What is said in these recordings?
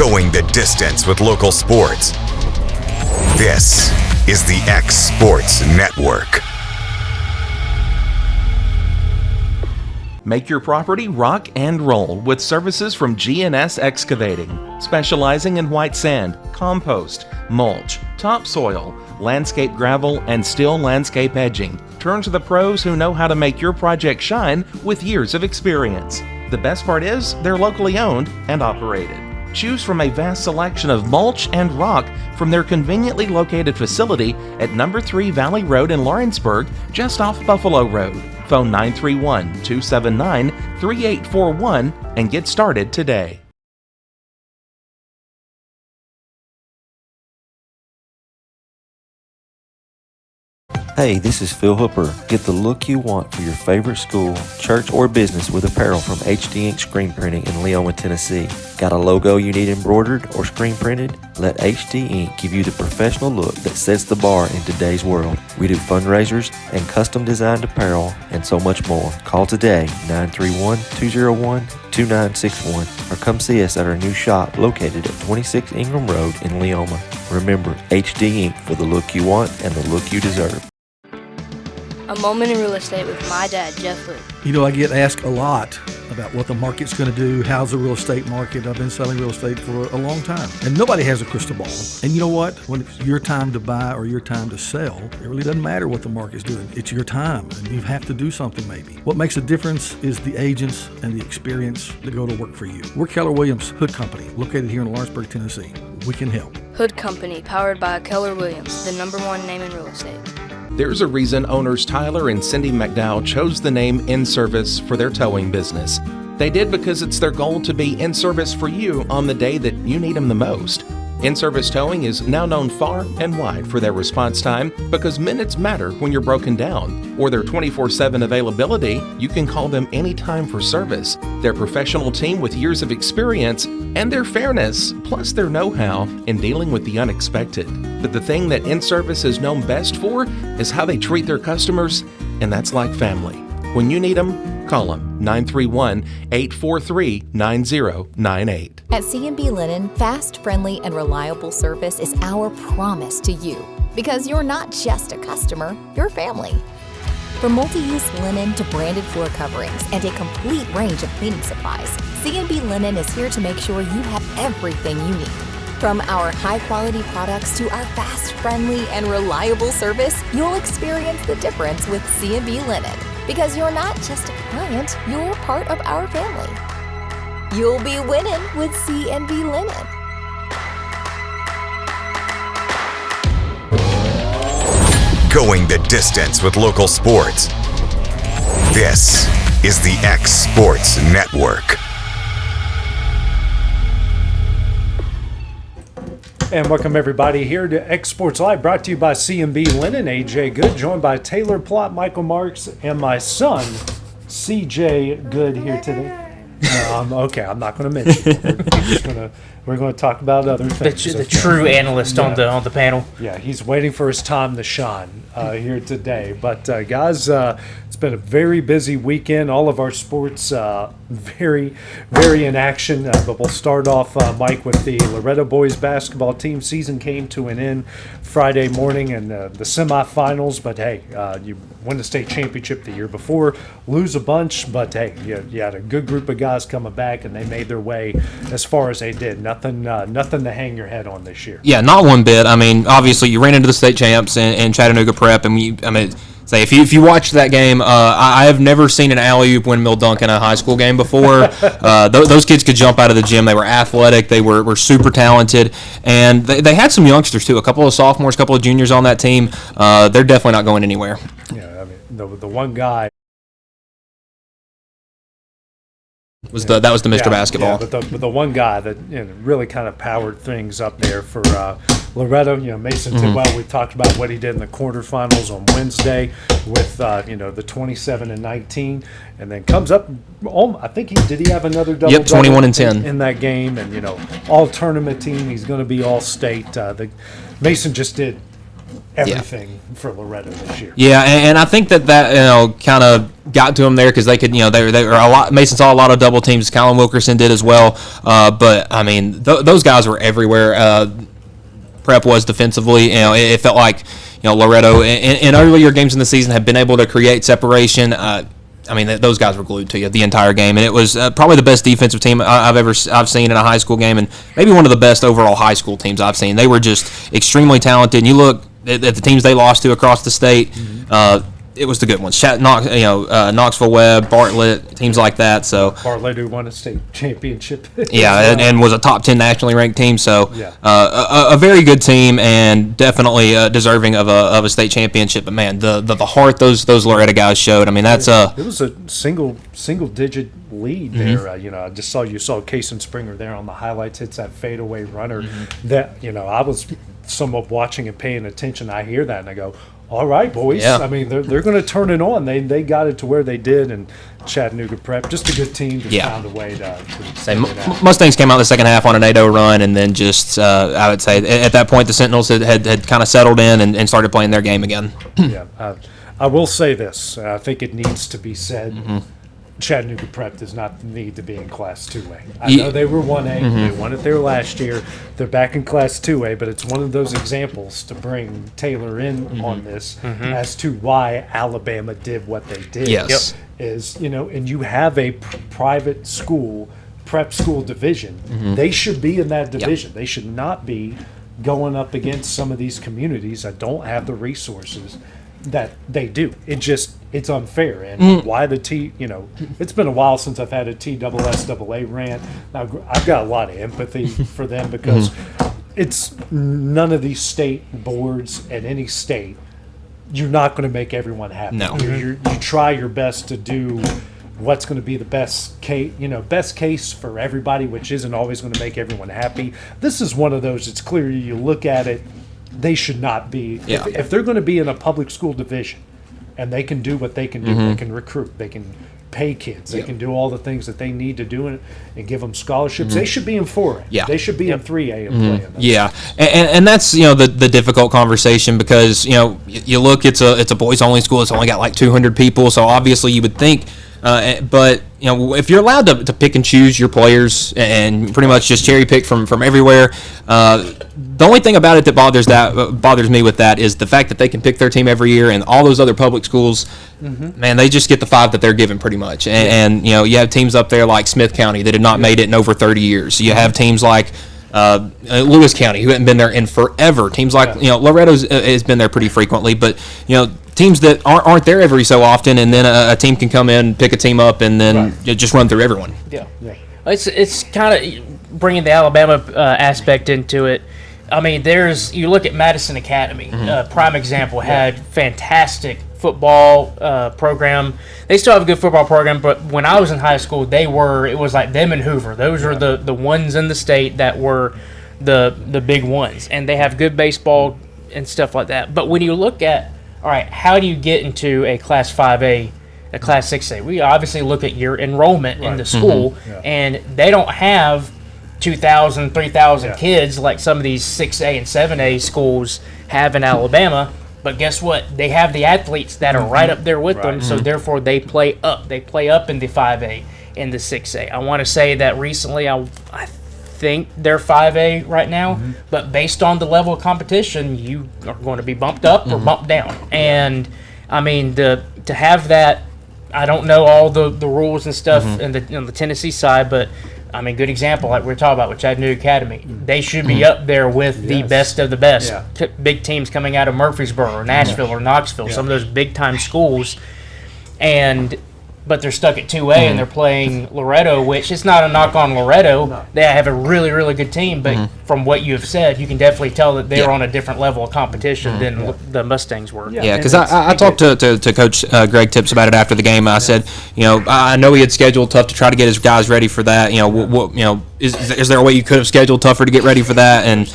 Going the distance with local sports. This is the X Sports Network. Make your property rock and roll with services from G&S Excavating, specializing in white sand, compost, mulch, topsoil, landscape gravel, and steel landscape edging. Turn to the pros who know how to make your project shine with years of experience. The best part is they're locally owned and operated. Choose from a vast selection of mulch and rock from their conveniently located facility at number 3 Valley Road in Lawrenceburg, just off Buffalo Road. Phone 931-279-3841 and get started today. Hey, this is Phil Hooper. Get the look you want for your favorite school, church, or business with apparel from HD Ink Screen Printing in Leoma, Tennessee. Got a logo you need embroidered or screen printed? Let HD Ink give you the professional look that sets the bar in today's world. We do fundraisers and custom designed apparel and so much more. Call today, 931-201-2961, or come see us at our new shop located at 26 Ingram Road in Leoma. Remember, HD Ink for the look you want and the look you deserve. A moment in real estate with my dad, Jeff Hood. You know, I get asked a lot about what the market's going to do. How's the real estate market? I've been selling real estate for a long time, and nobody has a crystal ball. And you know what? When it's your time to buy or your time to sell, it really doesn't matter what the market's doing. It's your time, and you have to do something maybe. What makes a difference is the agents and the experience that go to work for you. We're Keller Williams Hood Company, located here in Lawrenceburg, Tennessee. We can help. Hood Company, powered by Keller Williams, the #1 name in real estate. There's a reason owners Tyler and Cindy McDowell chose the name In Service for their towing business. They did because it's their goal to be in service for you on the day that you need them the most. In-Service Towing is now known far and wide for their response time because minutes matter when you're broken down, or their 24/7 availability. You can call them anytime for service. Their professional team with years of experience and their fairness, plus their know-how in dealing with the unexpected. But the thing that In-Service is known best for is how they treat their customers, and that's like family. When you need them, call them 931-843-9098. At C&B Linen, fast, friendly, and reliable service is our promise to you. Because you're not just a customer, you're family. From multi-use linen to branded floor coverings and a complete range of cleaning supplies, C&B Linen is here to make sure you have everything you need. From our high-quality products to our fast, friendly, and reliable service, you'll experience the difference with C&B Linen. Because you're not just a client, you're part of our family. You'll be winning with C&B Linen. Going the distance with local sports. This is the X Sports Network. And welcome everybody here to X Sports Live, brought to you by C&B Linen. AJ Good, joined by Taylor Plott, Michael Marks, and my son, CJ Good, here today. Okay, I'm not going to mention it. We're going to talk about other things. The true analyst on the panel. Yeah, he's waiting for his time to shine here today. But guys, it's been a very busy weekend. All of our sports very, very in action. But we'll start off, Mike, with the Loretto boys basketball team. Season came to an end Friday morning in the semifinals. But hey, you won the state championship the year before, lose a bunch, but hey, you had a good group of guys coming back, and they made their way as far as they did. Nothing to hang your head on this year. Yeah, not one bit. I mean, obviously, you ran into the state champs in Chattanooga Prep, and say if you watched that game, I have never seen an alley-oop windmill dunk in a high school game before. Those kids could jump out of the gym. They were athletic. They were super talented, and they had some youngsters too. A couple of sophomores, a couple of juniors on that team. They're definitely not going anywhere. Yeah, I mean the one guy. That was the Mr. Basketball. Yeah, but the one guy that really kind of powered things up there for Loretto, Mason Tidwell. We talked about what he did in the quarterfinals on Wednesday with the 27-19, and then comes up. I think did he have another double? Yep, 21 and 10 in that game, and all tournament team. He's going to be all state. Mason just did everything for Loretto this year. Yeah, and I think that kind of got to them there because they could, they were a lot. Mason saw a lot of double teams. Colin Wilkerson did as well. But I mean, those guys were everywhere. Prep was defensively. It felt like Loretto in earlier games in the season have been able to create separation. I mean, those guys were glued to you the entire game, and it was probably the best defensive team I've seen in a high school game, and maybe one of the best overall high school teams I've seen. They were just extremely talented. And you look at the teams they lost to across the state. It was the good ones. Knoxville Webb, Bartlett, teams like that. So Bartlett, who won a state championship. Yeah, and was a top 10 nationally ranked team. So a very good team and definitely deserving of a state championship. But man, the heart those Loretto guys showed. I mean, that's it was a single digit lead there. I just saw Kason Springer there on the highlights. Hits that fadeaway runner. That I was somewhat watching and paying attention. I hear that and I go, all right, boys. Yeah. I mean, they're going to turn it on. They got it to where they did, and Chattanooga Prep, just a good team, just found a way to Mustangs came out in the second half on an 8-0 run, and then just, I would say, at that point, the Sentinels had kind of settled in and started playing their game again. I will say this. I think it needs to be said. Chattanooga Prep does not need to be in Class 2A. I know they were 1A. They won it there last year. They're back in Class 2A, but it's one of those examples to bring Taylor in on this as to why Alabama did what they did. Yes. And you have a private school, prep school division. They should be in that division. They should not be going up against some of these communities that don't have the resources that they do. It's unfair. And why the it's been a while since I've had a TSSAA rant. Now, I've got a lot of empathy for them because it's none of these state boards at any state. You're not going to make everyone happy. No. You try your best to do what's going to be the best case for everybody, which isn't always going to make everyone happy. This is one of those. It's clear you look at it. They should not be. Yeah. If they're going to be in a public school division and they can do what they can do, they can recruit, they can pay kids, they can do all the things that they need to do and give them scholarships, they should be in 4A. Yeah. They should be in 3A and play in those. Yeah, and that's the difficult conversation because you look, it's a boys only school. It's only got like 200 people, so obviously you would think. But if you're allowed to pick and choose your players and pretty much just cherry pick from everywhere, the only thing about it that bothers me with that is the fact that they can pick their team every year, and all those other public schools, man, they just get the 5 that they're given pretty much. And you have teams up there like Smith County that have not made it in over 30 years. You have teams like Lewis County, who hadn't been there in forever. Teams like Loretto has been there pretty frequently, but teams that aren't there every so often, and then a team can come in, pick a team up, and then just run through everyone. Yeah. It's kind of bringing the Alabama aspect into it. I mean, you look at Madison Academy, prime example, had fantastic football program. They still have a good football program, but when I was in high school, it was like them and Hoover. Those are the ones in the state that were the big ones, and they have good baseball and stuff like that. But when you look at, all right, how do you get into a Class 5A, a Class 6A? We obviously look at your enrollment in the school, and they don't have 2,000, 3,000 kids like some of these 6A and 7A schools have in Alabama. But guess what? They have the athletes that are right up there with them, so therefore they play up. They play up in the 5A and the 6A. I want to say that recently I think they're 5A right now, but based on the level of competition, you are going to be bumped up or bumped down. And, I mean, to have that, I don't know all the rules and stuff on the Tennessee side, but I mean, good example, like we were talking about with Chattanooga Academy. They should be up there with the best of the best. Big teams coming out of Murfreesboro or Nashville or Knoxville, some of those big-time schools. But they're stuck at 2A and they're playing Loretto, which is not a knock on Loretto. No. They have a really, really good team, but from what you have said, you can definitely tell that they're on a different level of competition than the Mustangs were. Yeah, because I talked to Coach Greg Tips about it after the game. I said, I know he had scheduled tough to try to get his guys ready for that. Is there a way you could have scheduled tougher to get ready for that? And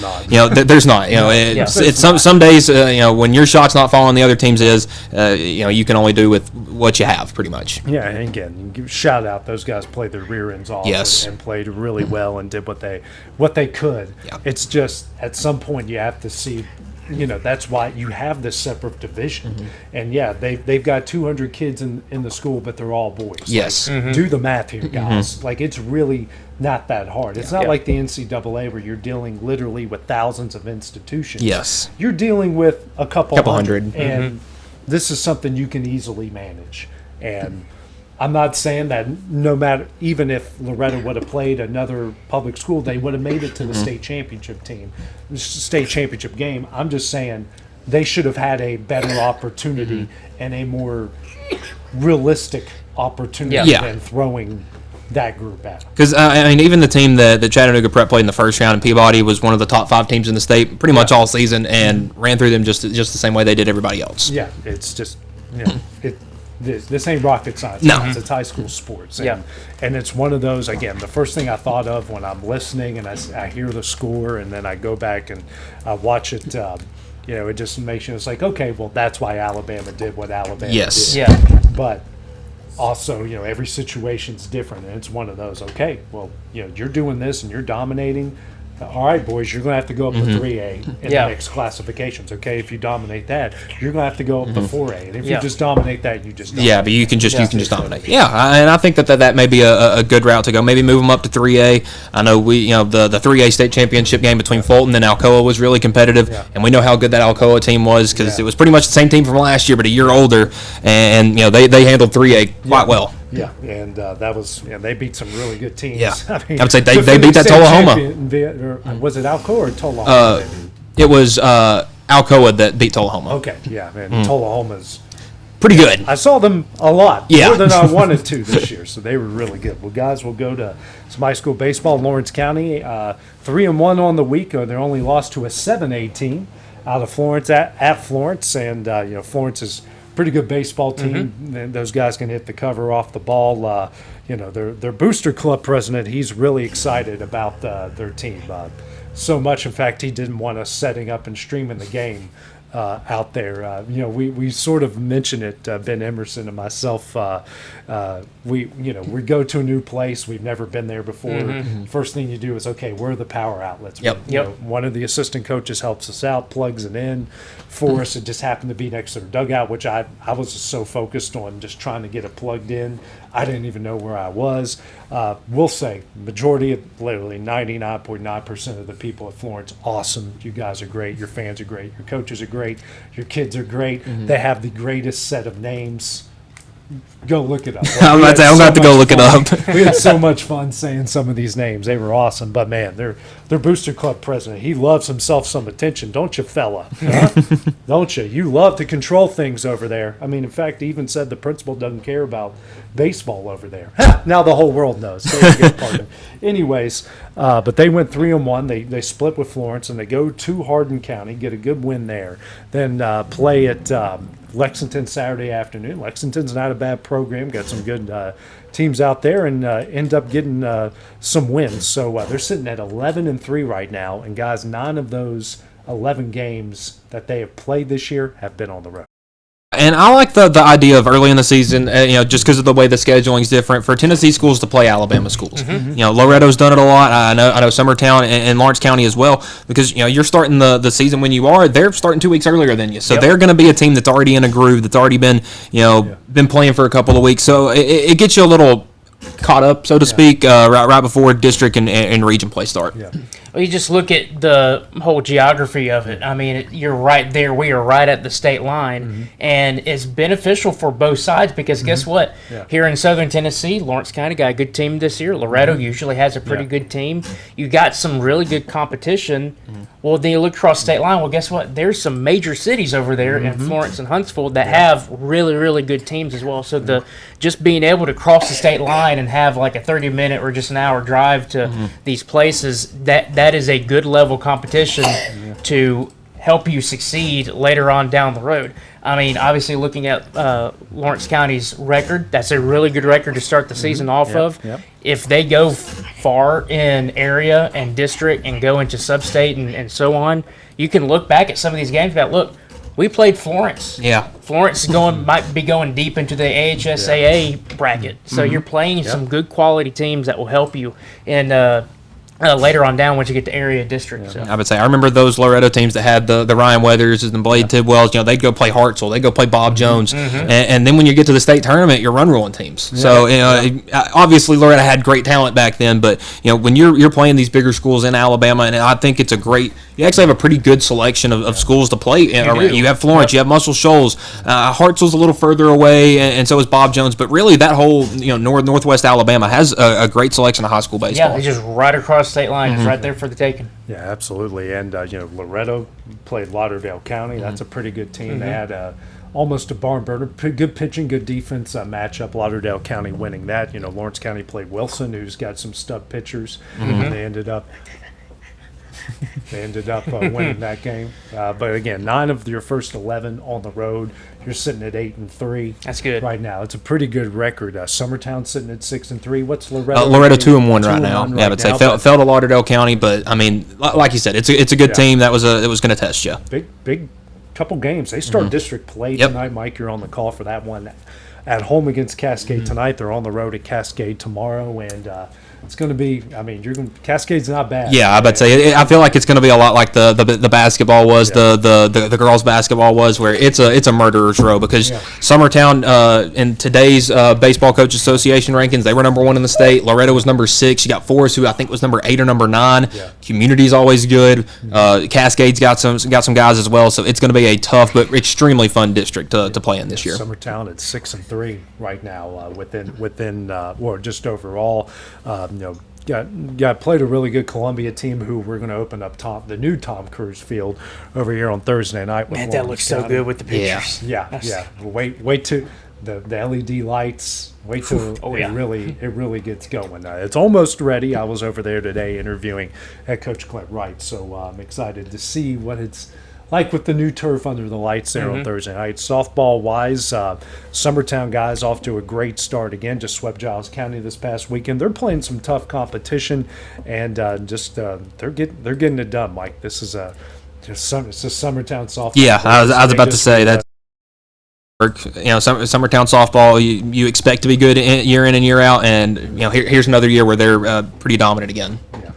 there's not. It's some days when your shot's not falling, the other team's is. You can only do with what you have, pretty much. Yeah, and again, shout out, those guys played their rear ends off and played really well and did what they could. Yeah. It's just at some point you have to see that's why you have this separate division. And yeah, they've got 200 kids in the school, but they're all boys. Yes. Like, do the math here, guys. Like, it's really not that hard. It's not like the NCAA where you're dealing literally with thousands of institutions. Yes. You're dealing with a couple hundred. hundred. And this is something you can easily manage. And I'm not saying that no matter, even if Loretto would have played another public school, they would have made it to the state championship game. I'm just saying they should have had a better opportunity and a more realistic opportunity than throwing that group out. Because, even the team that Chattanooga Prep played in the first round, and Peabody was one of the top 5 teams in the state pretty much all season and ran through them just the same way they did everybody else. Yeah, it's just, this ain't rocket science. No. It's high school sports. And it's one of those, again, the first thing I thought of when I'm listening and I hear the score and then I go back and I watch it, it just makes you, it's like, okay, well, that's why Alabama did what Alabama did. Yeah. But also, every situation's different, and it's one of those, okay, well, you're doing this and you're dominating. All right, boys, you're going to have to go up to 3A in the next classifications, okay? If you dominate that, you're going to have to go up to 4A. And if you just dominate that, you just dominate. Yeah, but you can just dominate. Yeah, and I think that may be a good route to go. Maybe move them up to 3A. I know the 3A state championship game between Fulton and Alcoa was really competitive, and we know how good that Alcoa team was because it was pretty much the same team from last year, but a year older, and they handled 3A quite well. Yeah, and that was they beat some really good teams. Yeah, I would say they beat that Tullahoma. Was it Alcoa or Tullahoma? It was Alcoa that beat Tullahoma. Okay, yeah, man, Tullahoma's pretty good. I saw them a lot, more than I wanted to this year, so they were really good. Well, guys, we'll go to some high school baseball. Lawrence County, 3-1 on the week. Their only loss to a 7A team out of Florence at Florence, and Florence is pretty good baseball team. And those guys can hit the cover off the ball. Their booster club president, he's really excited about their team. So much, in fact, he didn't want us setting up and streaming the game out there. We sort of mention it, Ben Emerson and myself. We go to a new place. We've never been there before. First thing you do is, okay, where are the power outlets? One of the assistant coaches helps us out, plugs it in for us. It just happened to be next to the dugout, which I was just so focused on just trying to get it plugged in. I didn't even know where I was. We'll say majority of, literally 99.9% of the people at Florence, awesome. You guys are great. Your fans are great. Your coaches are great. Your kids are great. They have the greatest set of names. Go look it up. I'm going to have to go look it up. We had so much fun saying some of these names. They were awesome. But, man, their booster club president, he loves himself some attention, don't you, fella? Huh? Don't you? You love to control things over there. I mean, in fact, he even said the principal doesn't care about baseball over there. Now the whole world knows. So they get part of it. Anyways, but they went 3-1. They split with Florence, and they go to Hardin County, get a good win there. Then play at Lexington Saturday afternoon. Lexington's not a bad program, got some good teams out there, and end up getting some wins. So they're sitting at 11-3 right now, and guys, 9 of those 11 games that they have played this year have been on the road. And I like the idea of early in the season, just because of the way the scheduling is different, for Tennessee schools to play Alabama schools. Loretto's done it a lot. I know Summertown and Lawrence County as well, because you're starting the season when you are. They're starting 2 weeks earlier than you, so they're going to be a team that's already in a groove, that's already been been playing for a couple of weeks. So it gets you a little caught up, so to speak, right before district and region play start. Well, you just look at the whole geography of it. I mean, you're right there. We are right at the state line, and it's beneficial for both sides because guess what? Here in Southern Tennessee, Lawrence County got a good team this year. Loretto usually has a pretty good team. You got some really good competition. Well, then you look across state line. Well, guess what? There's some major cities over there in Florence and Huntsville that have really, really good teams as well. So just being able to cross the state line and have like a 30-minute or just an hour drive to these places, that is a good level competition to help you succeed later on down the road. I mean, obviously looking at Lawrence County's record, that's a really good record to start the season off of. If they go far in area and district and go into sub-state and so on, you can look back at some of these games and go, look, we played Florence. Florence might be going deep into the AHSAA bracket. So you're playing some good quality teams that will help you. And later on down once you get to area district. So. I would say I remember those Loretto teams that had the Ryan Weathers and the Blade Tidwells. You know, they'd go play Hartselle, they'd go play Bob Jones, and then when you get to the state tournament, you're run rolling teams. Yeah. So you know, obviously Loretto had great talent back then, but you know when you're playing these bigger schools in Alabama, and I think it's a great. You actually have a pretty good selection of schools to play. You have Florence, you have Muscle Shoals, Hartselle's a little further away, and so is Bob Jones. But really, that whole northwest Alabama has a great selection of high school baseball. Yeah, it's just right across state line, it's right there for the taking. Yeah, absolutely. And Loretto played Lauderdale County. That's a pretty good team. They had almost a barn burner. Good pitching, good defense matchup. Lauderdale County winning that. Lawrence County played Wilson, who's got some stud pitchers. They ended up winning that game. But again, 9 of your first 11 on the road. You're sitting at 8-3. That's good right now. It's a pretty good record. Summertown sitting at 6-3. What's Loretto? Loretto 2-1 right now. Yeah, I would say fell to Lauderdale County, but I mean, like you said, it's a good team that was going to test you. Big couple games. They start district play tonight. Mike, you're on the call for that one. At home against Cascade tonight. They're on the road at Cascade tomorrow, and it's going to be. I mean, Cascade's not bad. Yeah, I would say I feel like it's going to be a lot like the basketball was, the girls basketball was, where it's a murderer's row because Summertown in today's baseball coach association rankings, they were number 1 in the state. Loretto was number 6. You got Forest, who I think was number 8 or number 9. Yeah. Community's always good. Cascade's got some guys as well, so it's going to be a tough but extremely fun district to play in this year. Summertown at 6-3 right now within or just overall. Played a really good Columbia team who we're going to open up the new Tom Cruise Field over here on Thursday night. Man, that looks so good with the pictures. Yeah. Wait to the LED lights. Wait till it really gets going. It's almost ready. I was over there today interviewing head coach Clint Wright, so I'm excited to see what it's like with the new turf under the lights there on Thursday night. Softball-wise, Summertown guys off to a great start again. Just swept Giles County this past weekend. They're playing some tough competition, and they're getting it done, Mike. This is it's a Summertown softball. Yeah, I was about to say that. Summertown softball, you expect to be good year in and year out, and here's another year where they're pretty dominant again. Yeah.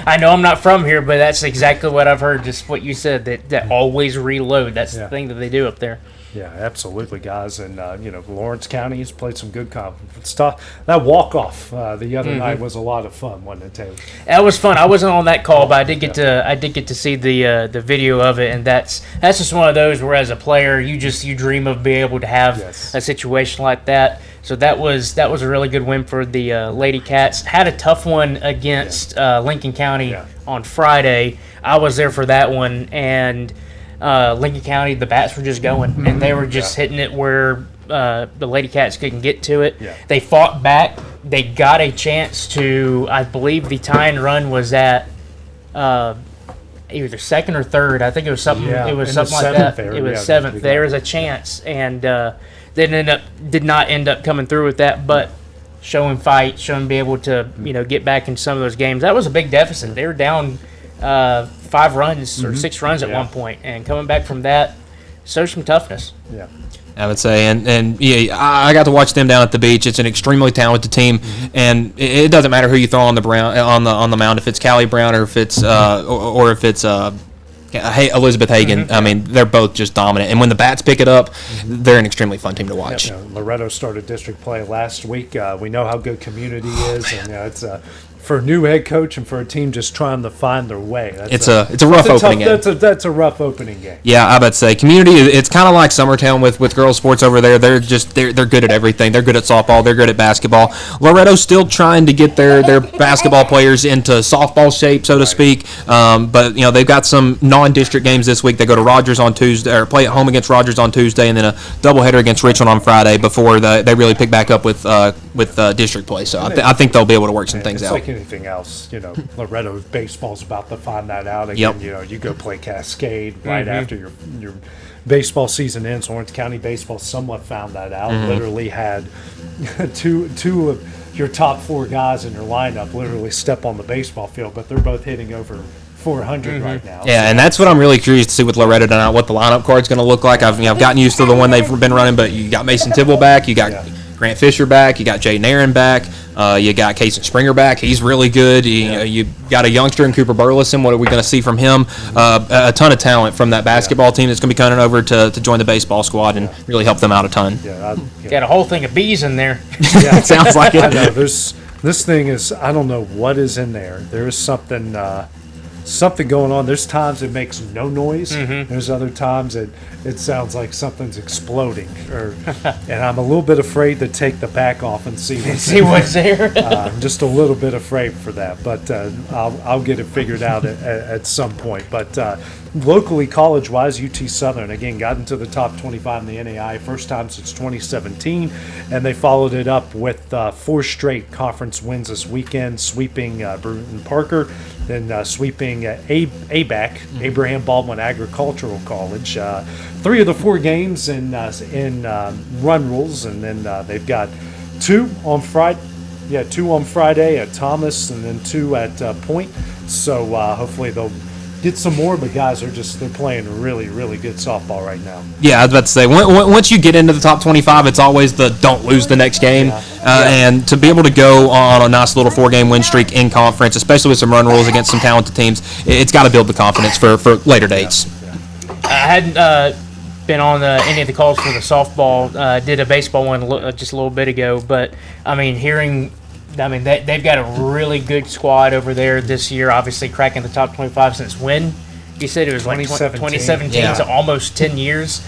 I know I'm not from here, but that's exactly what I've heard. Just what you said, that always reload. That's the thing that they do up there. Yeah, absolutely, guys. And Lawrence County has played some good stuff. That walk-off the other night was a lot of fun, wasn't it, Taylor? That was fun. I wasn't on that call, but I did get to see the video of it, and that's just one of those where, as a player, you dream of being able to have a situation like that. So that was a really good win for the Lady Cats. Had a tough one against Lincoln County on Friday. I was there for that one, and Lincoln County, the bats were just going, and they were just hitting it where the Lady Cats couldn't get to it. Yeah. They fought back. They got a chance to, I believe the tying run was at either second or third. I think it was something. Yeah. It was something like that. It was seventh. There was a chance, and they did not end up coming through with that. But showing fight, showing be able to get back in some of those games. That was a big deficit. They were down 5 runs or 6 runs at one point, and coming back from that shows some toughness. Yeah. I would say, and I got to watch them down at the beach. It's an extremely talented team, and it doesn't matter who you throw on the mound, if it's Callie Brown or if it's Elizabeth Hagan. I mean, they're both just dominant, and when the bats pick it up, they're an extremely fun team to watch. Loretto started district play last week. We know how good Community is, and it's for a new head coach and for a team just trying to find their way. It's a rough opening game. That's a rough opening game. Yeah, I would say Community. It's kind of like Summertown with girls sports over there. They're good at everything. They're good at softball. They're good at basketball. Loretto's still trying to get their basketball players into softball shape, so to speak. But they've got some non-district games this week. They go to Rogers on Tuesday, or play at home against Rogers on Tuesday, and then a doubleheader against Richland on Friday before they really pick back up with district play. So I think they'll be able to work some things out. Like anything else, Loretto baseball's about to find that out again. Yep. You go play Cascade right after your baseball season ends. Orange County baseball somewhat found that out. Literally had two of your top 4 guys in your lineup literally step on the baseball field, but they're both hitting over 400 right now. Yeah, and that's what I'm really curious to see with Loretto tonight, what the lineup card's going to look like. I've gotten used to the one they've been running, but you got Mason Tibble back, you got Grant Fisher back, you got Jay Aaron back. You got Casey Springer back. He's really good. You got a youngster in Cooper Burleson. What are we going to see from him? A ton of talent from that basketball team that's going to be coming over to join the baseball squad and really help them out a ton. Got a whole thing of bees in there. Yeah, it sounds like it. I know. This thing is, I don't know what is in there. There is something going on. There's times it makes no noise. There's other times it sounds like something's exploding. And I'm a little bit afraid to take the back off and see what's there. I'm just a little bit afraid for that, but I'll get it figured out at some point. But locally, college-wise, UT Southern, again, got into the top 25 in the NAI, first time since 2017, and they followed it up with 4 straight conference wins this weekend, sweeping Brewton Parker, then sweeping ABAC, Abraham Baldwin Agricultural College. 3 of the 4 games in run rules, and then they've got 2 on Friday. Yeah, 2 on Friday at Thomas, and then 2 at Point. So hopefully they'll get some more, but guys they're playing really, really good softball right now. Yeah, I was about to say, once you get into the top 25, it's always the don't lose the next game. And to be able to go on a nice little 4-game win streak in conference, especially with some run rules against some talented teams, it's got to build the confidence for later dates. I hadn't been on any of the calls for the softball. Did a baseball one just a little bit ago, but I mean, they've got a really good squad over there this year. Obviously, cracking the top 25 since when? You said it was 2017, so almost 10 years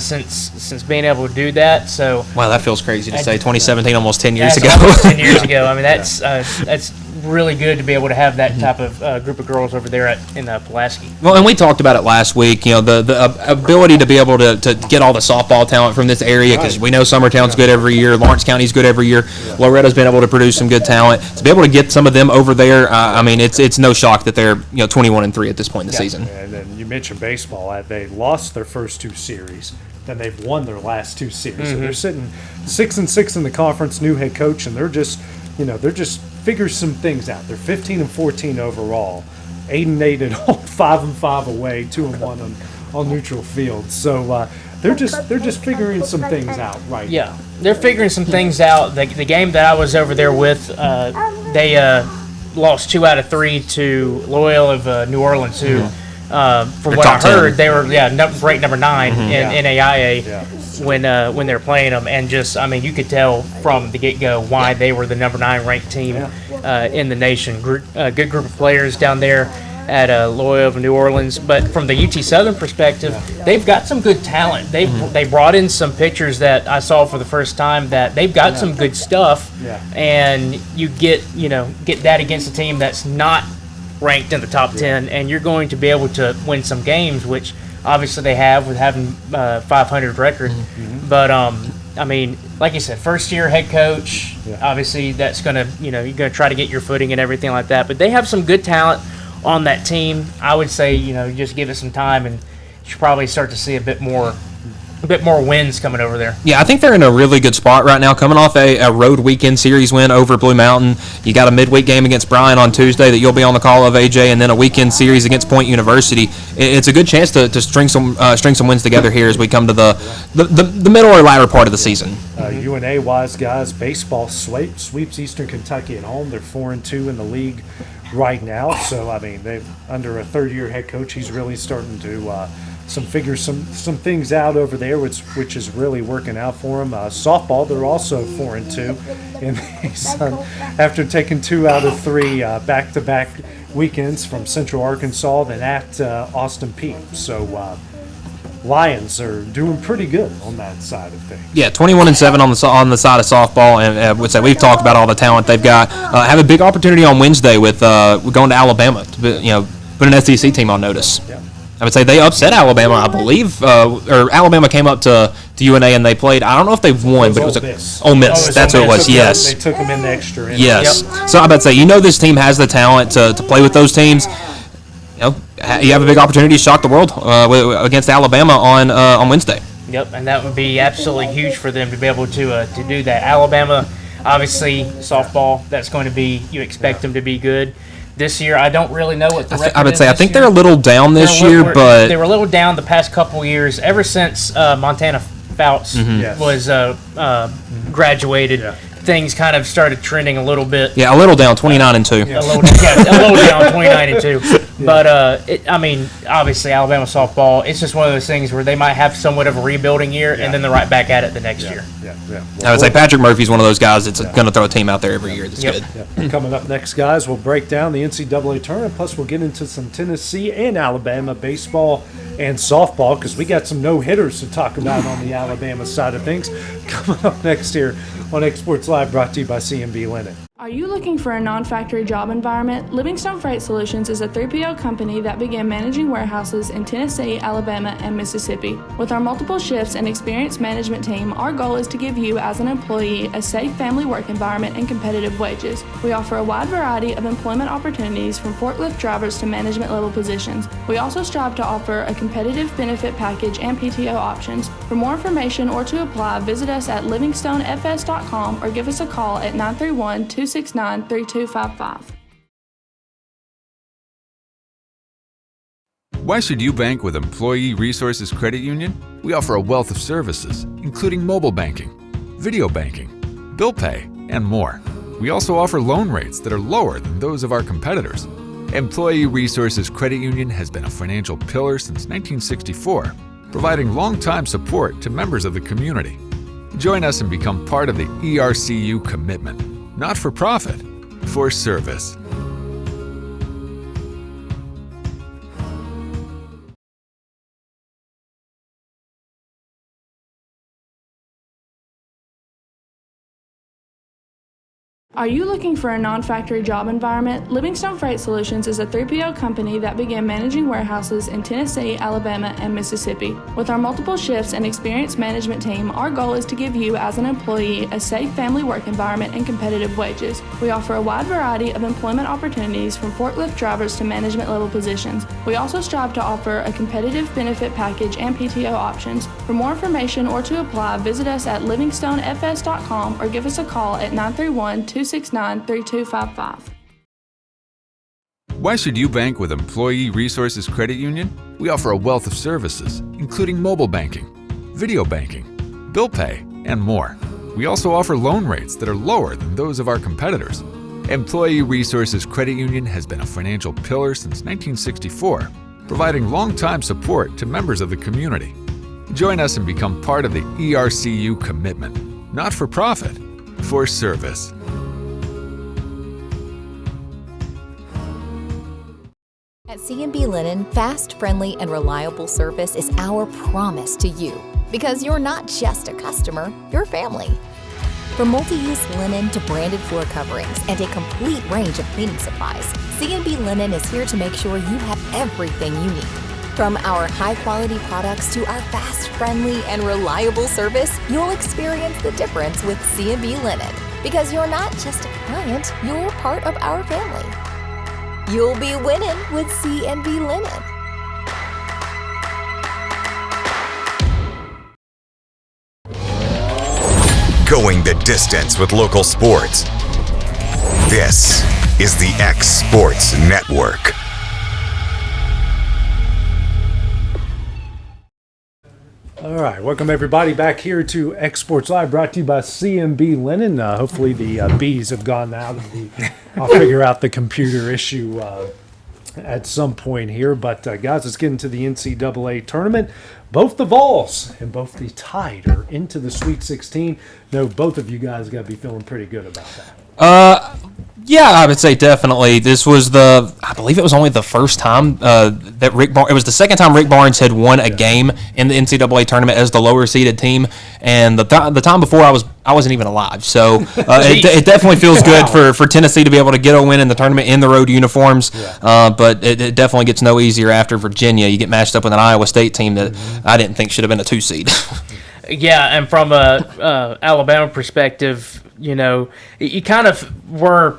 since being able to do that. So wow, that feels crazy to say. 2017, almost 10 years ago. Almost 10 years ago. I mean, that's really good to be able to have that type of group of girls over there in Pulaski. Well, and we talked about it last week. The ability to be able to get all the softball talent from this area, because we know Summertown's good every year, Lawrence County's good every year. Loretto's been able to produce some good talent. To be able to get some of them over there, I mean, it's no shock that they're 21-3 at this point in the season. And then you mentioned baseball. They lost their first 2 series. Then they've won their last 2 series. So they're sitting 6-6 in the conference. New head coach, and they're just figure some things out. They're 15-14 overall, 8-8 at home, 5-5 away, 2-1 on neutral field. So they're just figuring some things out right now. Yeah, they're figuring some things out. The game that I was over there with, they lost 2 out of 3 to Loyola of New Orleans, who, from what I heard, they were ranked number 9 in NAIA when they were playing them, and just, I mean, you could tell from the get-go why they were the number 9 ranked team in the nation. Good group of players down there at Loyola of New Orleans, but from the UT Southern perspective, they've got some good talent. They brought in some pitchers that I saw for the first time that they've got some good stuff, and you get that against a team that's not ranked in the top 10, and you're going to be able to win some games, which obviously they have with having 500 record. But I mean, like you said, first year head coach, obviously that's gonna you're gonna try to get your footing and everything like that. But they have some good talent on that team. I would say just give it some time, and you should probably start to see a bit more wins coming over there. Yeah, I think they're in a really good spot right now, coming off a road weekend series win over Blue Mountain. You got a midweek game against Bryan on Tuesday that you'll be on the call of, AJ, and then a weekend series against Point University. It's a good chance to string some wins together here as we come to the middle or latter part of the season. UNA-wise, guys, baseball sweeps Eastern Kentucky at home. They're 4-2 in the league right now. So, I mean, they've under a third-year head coach, he's really starting to figure some things out over there, which is really working out for them. Softball, they're also 4-2 in the after taking 2 out of 3 back-to-back weekends from Central Arkansas, then at Austin Peay. So Lions are doing pretty good on that side of things. Yeah, 21-7 on the side of softball, and would say we've talked about all the talent they've got. Have a big opportunity on Wednesday with going to Alabama to put an SEC team on notice. Yeah. I would say they upset Alabama, I believe, or Alabama came up to UNA and they played. I don't know if they won, but it was Ole Miss. That's who it was. Yes, they took them in the extra innings. Yes. Yep. So I'm about to say, this team has the talent to play with those teams. You have a big opportunity to shock the world against Alabama on Wednesday. Yep, and that would be absolutely huge for them to be able to do that. Alabama, obviously, softball. That's going to be. You expect them to be good. This year, I don't really know what the record is. I would say I think they're a little down this year, but they were a little down the past couple years. Ever since Montana Fouts was graduated, things kind of started trending a little bit. Yeah, a little down, 29-2. A little down, 29-2. But I mean, obviously Alabama softball. It's just one of those things where they might have somewhat of a rebuilding year, and then they're right back at it the next year. I would say Patrick Murphy's one of those guys that's going to throw a team out there every year that's good. Coming up next, guys, we'll break down the NCAA tournament. Plus, we'll get into some Tennessee and Alabama baseball and softball because we got some no-hitters to talk about on the Alabama side of things. Coming up next here on Exports Live, brought to you by C&B Linen. Are you looking for a non-factory job environment? Livingstone Freight Solutions is a 3PL company that began managing warehouses in Tennessee, Alabama, and Mississippi. With our multiple shifts and experienced management team, our goal is to give you, as an employee, a safe family work environment and competitive wages. We offer a wide variety of employment opportunities from forklift drivers to management level positions. We also strive to offer a competitive benefit package and PTO options. For more information or to apply, visit us at livingstonefs.com or give us a call at 931-269-3255. Why should you bank with Employee Resources Credit Union? We offer a wealth of services, including mobile banking, video banking, bill pay, and more. We also offer loan rates that are lower than those of our competitors. Employee Resources Credit Union has been a financial pillar since 1964, providing long-time support to members of the community. Join us and become part of the ERCU commitment. Not for profit, for service. Are you looking for a non-factory job environment? Livingstone Freight Solutions is a 3PL company that began managing warehouses in Tennessee, Alabama, and Mississippi. With our multiple shifts and experienced management team, our goal is to give you, as an employee, a safe family work environment and competitive wages. We offer a wide variety of employment opportunities from forklift drivers to management level positions. We also strive to offer a competitive benefit package and PTO options. For more information or to apply, visit us at livingstonefs.com or give us a call at 931-269-3255. Why should you bank with Employee Resources Credit Union? We offer a wealth of services, including mobile banking, video banking, bill pay, and more. We also offer loan rates that are lower than those of our competitors. Employee Resources Credit Union has been a financial pillar since 1964, providing long-time support to members of the community. Join us and become part of the ERCU commitment. Not for profit, for service. At C&B Linen, fast, friendly, and reliable service is our promise to you. Because you're not just a customer, you're family. From multi-use linen to branded floor coverings and a complete range of cleaning supplies, C&B Linen is here to make sure you have everything you need. From our high-quality products to our fast, friendly, and reliable service, you'll experience the difference with C&B Linen. Because you're not just a client, you're part of our family. You'll be winning with C&B Linen. Going the distance with local sports. This is the X Sports Network. All right, welcome everybody back here to Exports Live, brought to you by C&B Linen. Hopefully the bees have gone out. I'll figure out the computer issue at some point here. But guys, let's get into the NCAA tournament. Both the Vols and both the Tide are into the Sweet 16. No, both of you guys got to be feeling pretty good about that. Yeah, I would say definitely. This was I believe it was only the first time that it was the second time Rick Barnes had won a game in the NCAA tournament as the lower seeded team, and the time before I wasn't even alive. So it definitely feels good for Tennessee to be able to get a win in the tournament in the road uniforms. But it definitely gets no easier after Virginia. You get matched up with an Iowa State team that I didn't think should have been a 2 seed. Yeah, and from a Alabama perspective, you kind of were.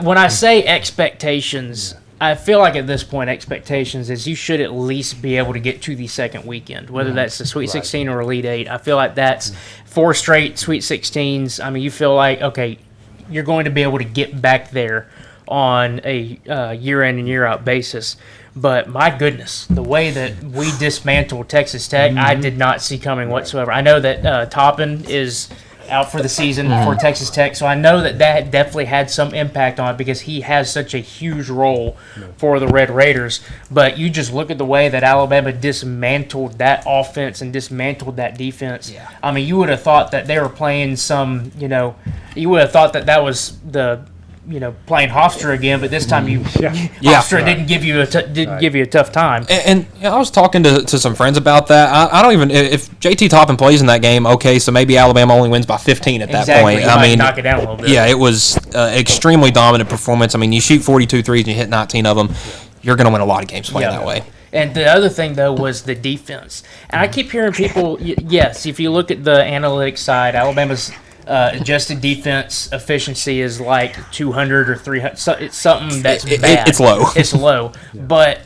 When I say expectations, I feel like at this point expectations is you should at least be able to get to the second weekend, whether that's the Sweet 16 or Elite 8. I feel like that's 4 straight Sweet 16s. I mean, you feel like, okay, you're going to be able to get back there on a year-in and year-out basis. But my goodness, the way that we dismantled Texas Tech, I did not see coming whatsoever. I know that Toppin is out for the season for Texas Tech. So I know that definitely had some impact on it because he has such a huge role for the Red Raiders. But you just look at the way that Alabama dismantled that offense and dismantled that defense. Yeah. I mean, you would have thought that they were playing you would have thought that was the playing Hofstra again, but this time Hofstra didn't give you a tough time. And I was talking to some friends about that. I don't even if JT Toppin plays in that game. Okay, so maybe Alabama only wins by 15 at that point. I mean, knock it down a little bit. Yeah, it was extremely dominant performance. I mean, you shoot 42 threes and you hit 19 of them. You're going to win a lot of games playing that way. And the other thing, though, was the defense. And I keep hearing people, yes, if you look at the analytics side, Alabama's adjusted defense efficiency is like 200 or 300. So it's something that's bad. It's low. It's low. But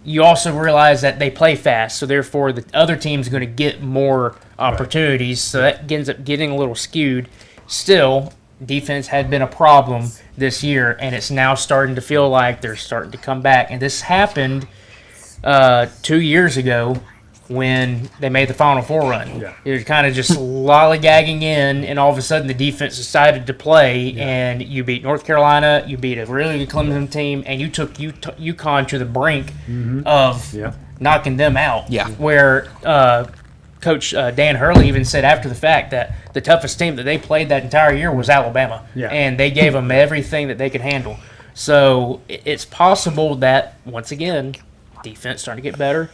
you also realize that they play fast, so therefore the other team's going to get more opportunities. So that ends up getting a little skewed. Still, defense had been a problem this year, and it's now starting to feel like they're starting to come back. And this happened 2 years ago when they made the Final Four run. Yeah. It was kind of just lollygagging in, and all of a sudden the defense decided to play, and you beat North Carolina, you beat a really good Clemson team, and you took UConn to the brink of knocking them out. Yeah. Where Coach Dan Hurley even said after the fact that the toughest team that they played that entire year was Alabama, and they gave them everything that they could handle. So it's possible that, once again, defense starting to get better.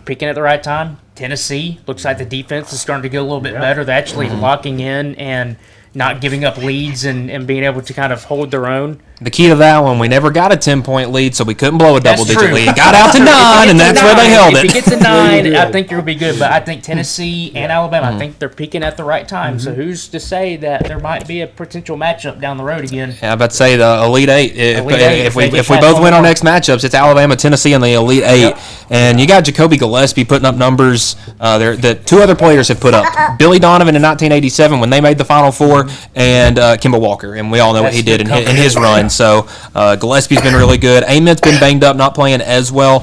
Peaking at the right time. Tennessee looks like the defense is starting to get a little bit better. They're actually locking in and not giving up leads and being able to kind of hold their own. The key to that one, we never got a 10-point lead, so we couldn't blow a double-digit lead. It got out to 9, and that's where they held it. If it gets to 9, I think you'll be good. But I think Tennessee and Alabama, I think they're peaking at the right time. So who's to say that there might be a potential matchup down the road again? Yeah, I'm about to say the Elite Eight. If we both win our next matchups, it's Alabama, Tennessee, and the Elite Eight. And you got Jacoby Gillespie putting up numbers that two other players have put up. Billy Donovan in 1987 when they made the Final Four, and Kimball Walker. And we all know what he did in his run. So Gillespie's been really good. Amit's been banged up, not playing as well.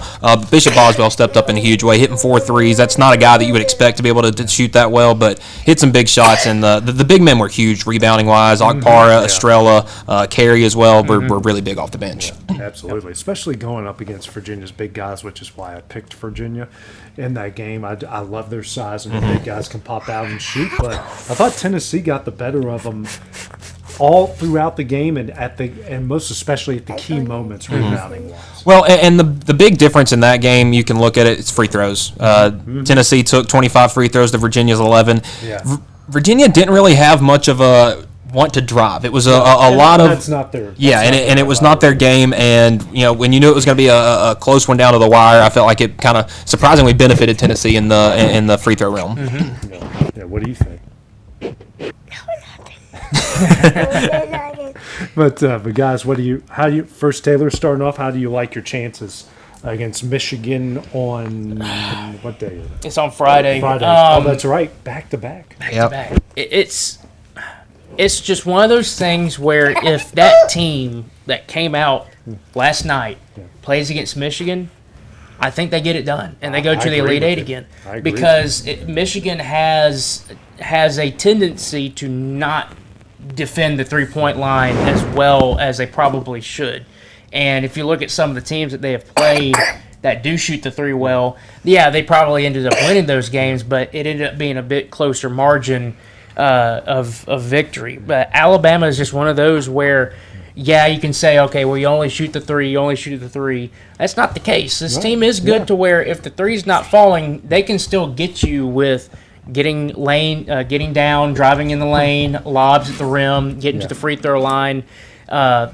Bishop Boswell stepped up in a huge way, hitting 4 threes. That's not a guy that you would expect to be able to shoot that well, but hit some big shots. And the big men were huge rebounding-wise. Okpara, Estrella, Carey as well were really big off the bench. Yeah, absolutely, especially going up against Virginia's big guys, which is why I picked Virginia in that game. I love their size, and the big guys can pop out and shoot, but I thought Tennessee got the better of them all throughout the game and most especially at the key moments rebounding wise. Well, and the big difference in that game, you can look at it's free throws. Tennessee took 25 free throws to Virginia's 11. Yeah. Virginia didn't really have much of a want to drive. It was a lot of that's not their and it was not their game. And when you knew it was going to be a close one down to the wire, I felt like it kind of surprisingly benefited Tennessee in the free throw realm. Yeah, what do you think? But guys, first, Taylor, starting off, how do you like your chances against Michigan on what day is it? It's on Friday. Oh, that's right, back to back. It's just one of those things where if that team that came out last night plays against Michigan, I think they get it done and they go to the Elite Eight again. Because Michigan has a tendency to not defend the three-point line as well as they probably should. And if you look at some of the teams that they have played that do shoot the three well, they probably ended up winning those games, but it ended up being a bit closer margin of victory. But Alabama is just one of those where, you can say, okay, well, you only shoot the three. That's not the case. This team is good to where if the three's not falling, they can still get you with getting down, driving in the lane, lobs at the rim, getting to the free throw line. I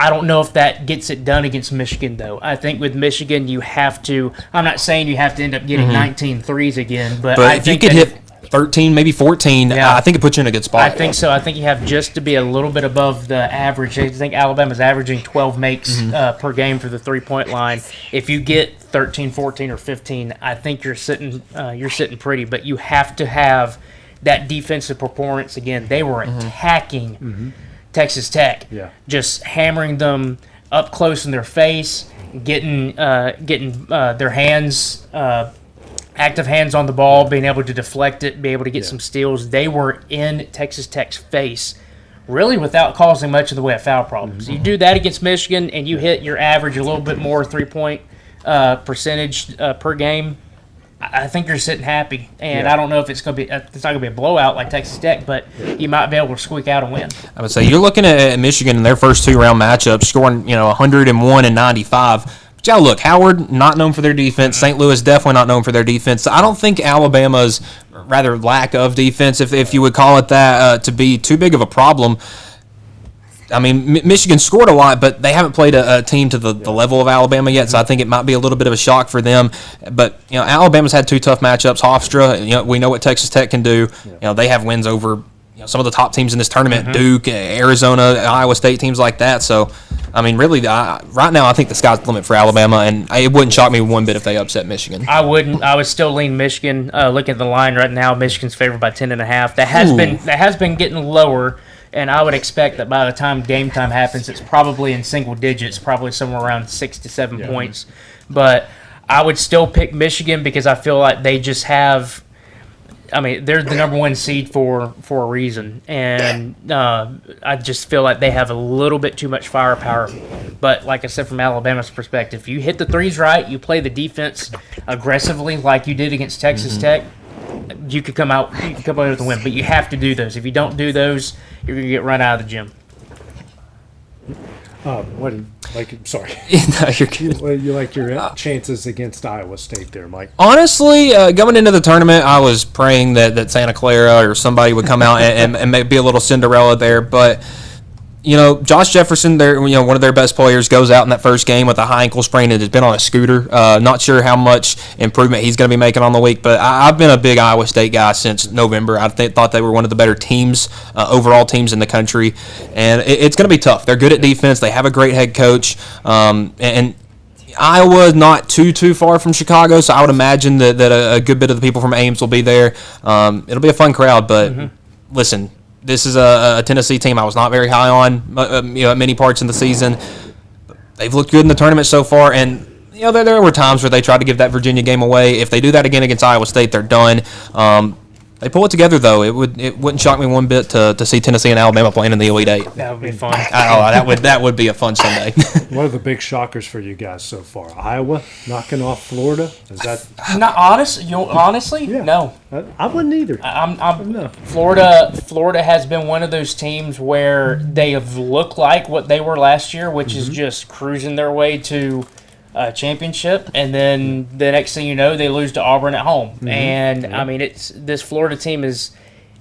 don't know if that gets it done against Michigan, though. I think with Michigan, you have to – I'm not saying you have to end up getting 19 threes again, but I if think you could hit 13, maybe 14, I think it puts you in a good spot. I think so. I think you have just to be a little bit above the average. I think Alabama's averaging 12 makes per game for the three-point line. If you get 13, 14, or 15, I think you're sitting pretty. But you have to have that defensive performance again. They were attacking Texas Tech, just hammering them up close in their face, getting their hands active hands on the ball, being able to deflect it, be able to get some steals. They were in Texas Tech's face really without causing much in the way of foul problems. You do that against Michigan and you hit your average a little bit more three-point percentage per game, I think you're sitting happy. And I don't know if it's not going to be a blowout like Texas Tech, but you might be able to squeak out a win. I would say you're looking at Michigan in their first 2-round matchups, scoring 101 and 95. But yeah, look, Howard not known for their defense. St. Louis definitely not known for their defense. So I don't think Alabama's rather lack of defense, if you would call it that, to be too big of a problem. I mean, Michigan scored a lot, but they haven't played a team to the level of Alabama yet, so I think it might be a little bit of a shock for them. But, Alabama's had 2 tough matchups. Hofstra, we know what Texas Tech can do. They have wins over some of the top teams in this tournament, Duke, Arizona, Iowa State, teams like that. So, I mean, really, right now I think the sky's the limit for Alabama, and it wouldn't shock me one bit if they upset Michigan. I wouldn't. I would still lean Michigan. Looking at the line right now, Michigan's favored by 10.5. That has been getting lower. And I would expect that by the time game time happens, it's probably in single digits, probably somewhere around 6 to 7 points. But I would still pick Michigan because I feel like they just have – I mean, they're the number 1 seed for a reason. And I just feel like they have a little bit too much firepower. But like I said, from Alabama's perspective, you hit the threes right, you play the defense aggressively like you did against Texas Tech, you could come out with a win. But you have to do those. If you don't do those – you're going to get run out of the gym. Sorry. No, you're good. You like your chances against Iowa State there, Mike? Honestly, going into the tournament, I was praying that Santa Clara or somebody would come out and maybe be a little Cinderella there. But, Josh Jefferson, one of their best players, goes out in that first game with a high ankle sprain and has been on a scooter. Not sure how much improvement he's going to be making on the week, but I've been a big Iowa State guy since November. I thought they were one of the better teams, overall teams in the country, and it's going to be tough. They're good at defense. They have a great head coach, and Iowa is not too far from Chicago, so I would imagine that a good bit of the people from Ames will be there. It'll be a fun crowd, but listen, this is a Tennessee team I was not very high on, at many parts in the season. They've looked good in the tournament so far, and there were times where they tried to give that Virginia game away. If they do that again against Iowa State, they're done. They pull it together, though. It wouldn't shock me one bit to see Tennessee and Alabama playing in the Elite Eight. That would be fun. That would be a fun Sunday. What are the big shockers for you guys so far? Iowa knocking off Florida? Is that not honest? Honestly, no. I wouldn't either. No. Florida has been one of those teams where they have looked like what they were last year, which is just cruising their way to championship, and then the next thing you know, they lose to Auburn at home. And I mean, this Florida team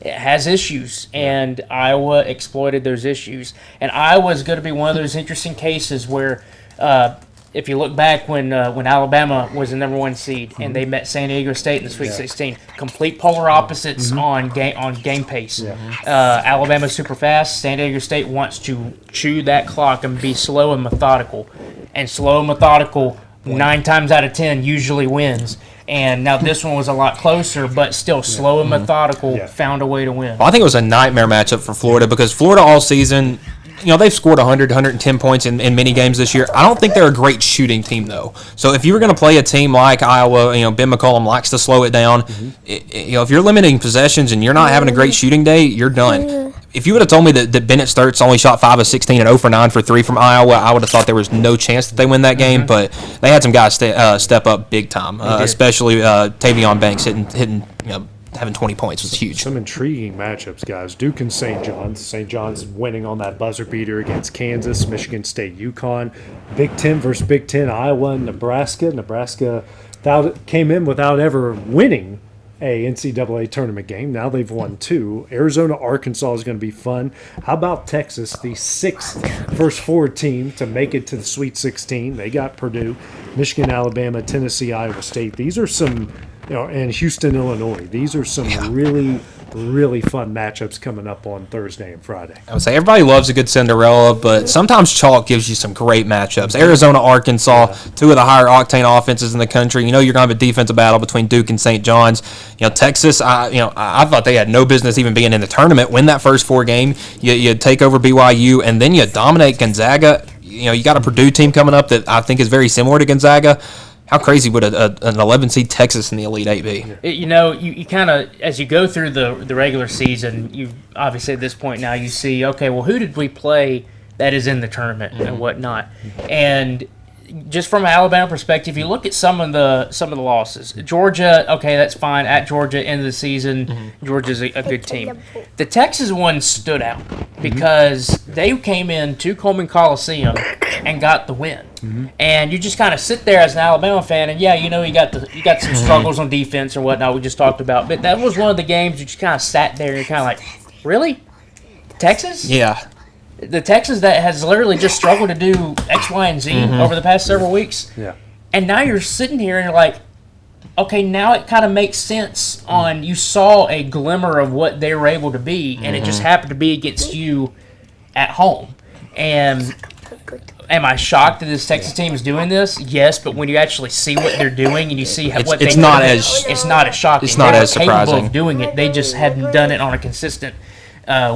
has issues, and Iowa exploited those issues. And Iowa is going to be one of those interesting cases where, if you look back when Alabama was the number 1 seed and they met San Diego State in the Sweet 16, complete polar opposites on game pace. Alabama's super fast. San Diego State wants to chew that clock and be slow and methodical. And slow and methodical, 9 times out of 10, usually wins. And now this one was a lot closer, but still slow and methodical, found a way to win. Well, I think it was a nightmare matchup for Florida because Florida all season, they've scored 100, 110 points in many games this year. I don't think they're a great shooting team, though. So if you were going to play a team like Iowa, Ben McCollum likes to slow it down. If you're limiting possessions and you're not having a great shooting day, you're done. If you would have told me that Bennett Sturts only shot 5 of 16 and 0 for 9 for 3 from Iowa, I would have thought there was no chance that they win that game. But they had some guys step up big time, especially Tavion Banks hitting having 20 points was huge. Some intriguing matchups, guys. Duke and St. John's. St. John's winning on that buzzer beater against Kansas, Michigan State, UConn. Big Ten versus Big Ten, Iowa and Nebraska. Nebraska came in without ever winning a NCAA tournament game. Now they've won 2. Arizona, Arkansas is going to be fun. How about Texas, the 6th versus 4 team to make it to the Sweet 16? They got Purdue, Michigan, Alabama, Tennessee, Iowa State. These are some, and Houston, Illinois. These are some really, really fun matchups coming up on Thursday and Friday. I would say everybody loves a good Cinderella, but sometimes chalk gives you some great matchups. Arizona, Arkansas, 2 of the higher octane offenses in the country. You're going to have a defensive battle between Duke and St. John's. Texas, I thought they had no business even being in the tournament. Win that first 4 game, you take over BYU, and then you dominate Gonzaga. You got a Purdue team coming up that I think is very similar to Gonzaga. how crazy would an 11 seed Texas in the Elite Eight be? You kind of, as you go through the regular season, you obviously at this point now you see, okay, well, who did we play that is in the tournament and whatnot, and just from an Alabama perspective, you look at some of the losses. Georgia, okay, that's fine. At Georgia, end of the season, Georgia's a good team. The Texas one stood out because they came into Coleman Coliseum and got the win. And you just kind of sit there as an Alabama fan, and you got some struggles on defense or whatnot we just talked about. But that was one of the games you just kind of sat there and you're kind of like, really, Texas? Yeah. The Texas that has literally just struggled to do X, Y, and Z over the past several weeks. Yeah. And now you're sitting here and you're like, okay, now it kind of makes sense on you saw a glimmer of what they were able to be, and it just happened to be against you at home. And am I shocked that this Texas team is doing this? Yes, but when you actually see what they're doing and you see what it's they not do, as it's not as shocking. It's not They're as surprising. capable of doing it. They just hadn't done it on a consistent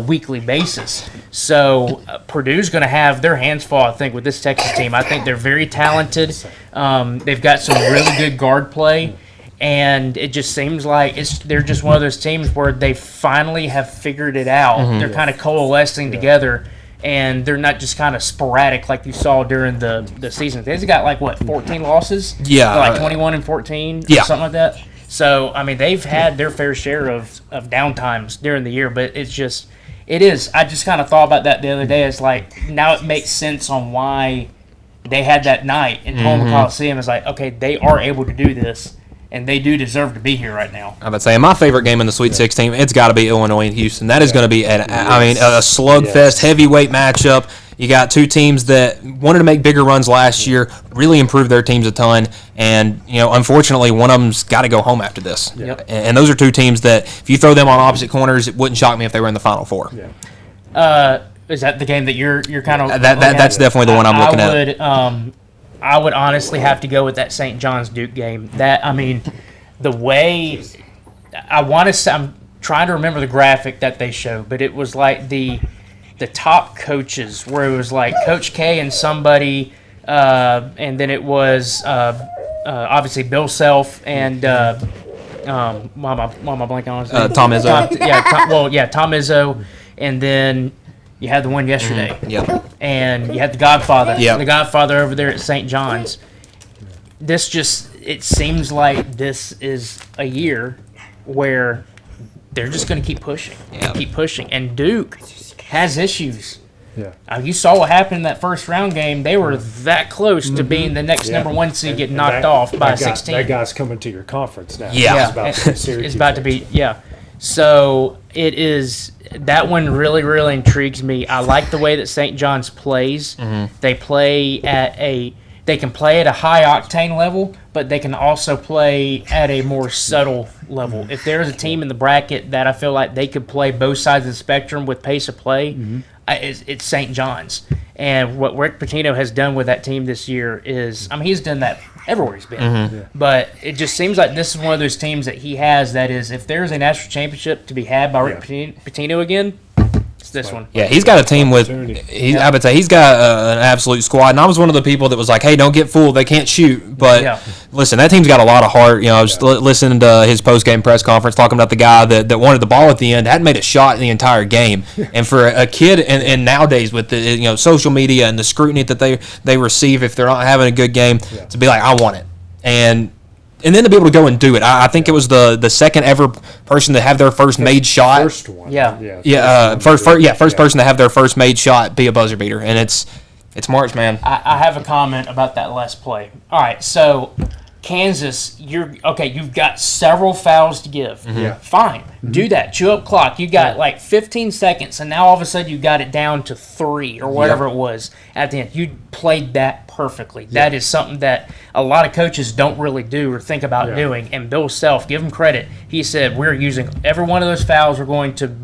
weekly basis. So Purdue's going to have their hands full, I think, with this Texas team. I think they're very talented. They've got some really good guard play, and it just seems like they're just one of those teams where they finally have figured it out. They're kind of coalescing together, and they're not just kind of sporadic like you saw during the season. They've got 14 losses? Yeah. Like 21 and 14 or something like that. So, I mean, they've had their fair share of downtimes during the year, but it is. I just kind of thought about that the other day. It's like, now it makes sense on why they had that night in Coleman Coliseum. It's like, okay, they are able to do this, and they do deserve to be here right now. I would say my favorite game in the Sweet 16, it's got to be Illinois and Houston. That is going to be, a slugfest, heavyweight matchup. You got two teams that wanted to make bigger runs last year, really improved their teams a ton, and unfortunately, one of them's got to go home after this. Yep. And those are two teams that, if you throw them on opposite corners, it wouldn't shock me if they were in the Final Four. Yeah. Is that the game that you're kind of? That's definitely the one I'm looking at. I would honestly have to go with that St. John's Duke game. The way I want to say, I'm trying to remember the graphic that they showed, but it was like the top coaches, where it was like Coach K and somebody, and then it was obviously Bill Self and why am I blanking on his name? Tom Izzo. Tom Izzo, and then you had the one yesterday. Yep. And you had the Godfather. Yep. The Godfather over there at St. John's. It seems like this is a year where they're just going to keep pushing. Yep. Keep pushing. And Duke has issues. Yeah. You saw what happened in that first round game. They were that close to being the next number one seed, get knocked off by 16. That guy's coming to your conference now. Yeah. It's about to be. So it is. That one really, really intrigues me. I like the way that St. John's plays. They play they can play at a high octane level, but they can also play at a more subtle level. If there's a team in the bracket that I feel like they could play both sides of the spectrum with pace of play, it's St. John's. And what Rick Pitino has done with that team this year is, he's done that everywhere he's been. But it just seems like this is one of those teams that he has that is, if there's a national championship to be had by Rick Pitino again, it's this one. Yeah, he's got a team with. I would say he's got an absolute squad, and I was one of the people that was like, "Hey, don't get fooled. They can't shoot." But listen, that team's got a lot of heart. I was listening to his post-game press conference talking about the guy that wanted the ball at the end, hadn't made a shot in the entire game. And for a kid, and nowadays with the social media and the scrutiny that they receive if they're not having a good game, to be like, "I want it," and then to be able to go and do it. I think it was the second ever person to have their first made shot. First one. First person to have their first made shot be a buzzer beater, and it's March, man. I have a comment about that last play. All right, so Kansas, you've got several fouls to give. Fine, do that. Chew up clock. You got 15 seconds, and now all of a sudden you got it down to 3 or whatever it was at the end. You played that perfectly. That is something that a lot of coaches don't really do or think about doing. And Bill Self, give him credit. He said, we're using every one of those fouls. We're going to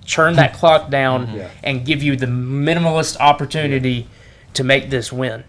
churn that clock down and give you the minimalist opportunity to make this win.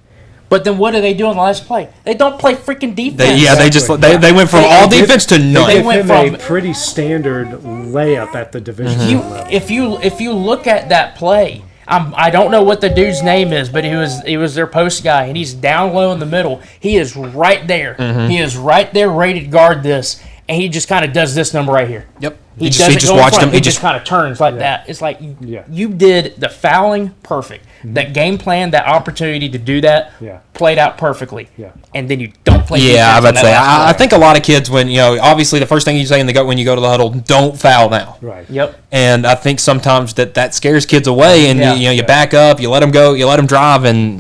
But then what do they do on the last play? They don't play freaking defense. They went from all defense to none. They went from a pretty standard layup at the division level. If you look at that play, I don't know what the dude's name is, but he was their post guy, and he's down low in the middle. He is right there. Mm-hmm. He is right there, ready to guard this, and he just kind of does this number right here. Yep. He just go in watched front, him. He just kind of turns like that. It's like you did the fouling perfect. That game plan, that opportunity to do that, played out perfectly. Yeah. And then you don't play. Yeah, I would say. I think a lot of kids, when obviously the first thing you say when you go to the huddle, don't foul now. Right. Yep. And I think sometimes that scares kids away, and you back up, you let them go, you let them drive, and